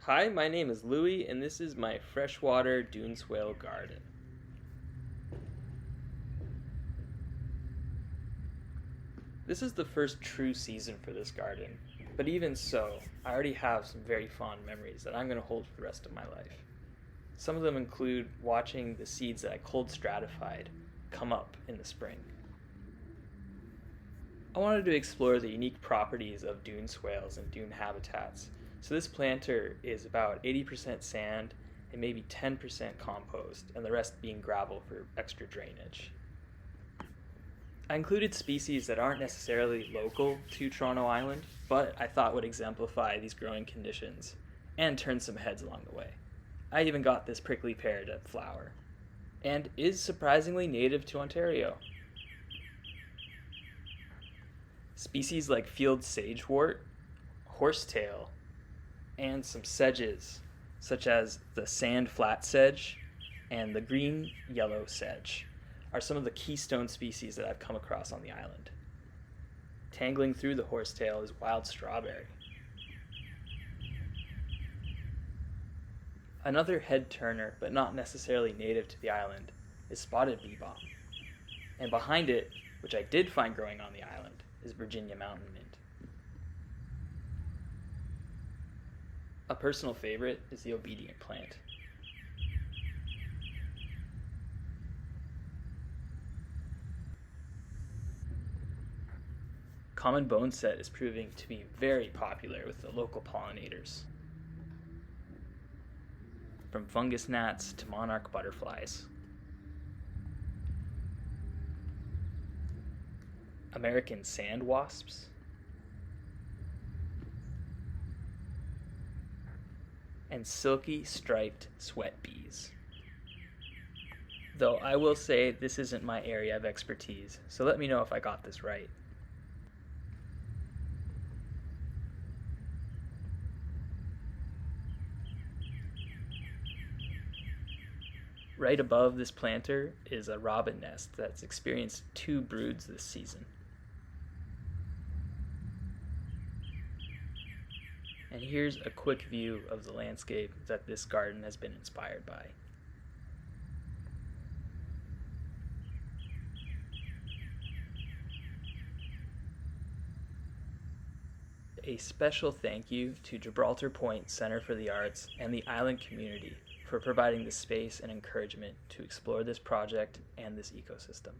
Hi, my name is Louie, and this is my freshwater dune swale garden. This is the first true season for this garden, but even so, I already have some very fond memories that I'm going to hold for the rest of my life. Some of them include watching the seeds that I cold stratified come up in the spring. I wanted to explore the unique properties of dune swales and dune habitats. So this planter is about 80% sand and maybe 10% compost, and the rest being gravel for extra drainage. I included species that aren't necessarily local to Toronto Island, but I thought would exemplify these growing conditions and turn some heads along the way. I even got this prickly pear to flower, and is surprisingly native to Ontario. Species like field sagewort, horsetail, and some sedges, such as the sand flat sedge and the green yellow sedge, are some of the keystone species that I've come across on the island. Tangling through the horsetail is wild strawberry. Another head turner, but not necessarily native to the island, is spotted bebop. And behind it, which I did find growing on the island, is Virginia mountain mint. A personal favorite is the obedient plant. Common boneset is proving to be very popular with the local pollinators, from fungus gnats to monarch butterflies. American sand wasps, and silky striped sweat bees. Though I will say this isn't my area of expertise, so let me know if I got this right. Right above this planter is a robin nest that's experienced 2 broods this season. And here's a quick view of the landscape that this garden has been inspired by. A special thank you to Gibraltar Point Center for the Arts and the island community for providing the space and encouragement to explore this project and this ecosystem.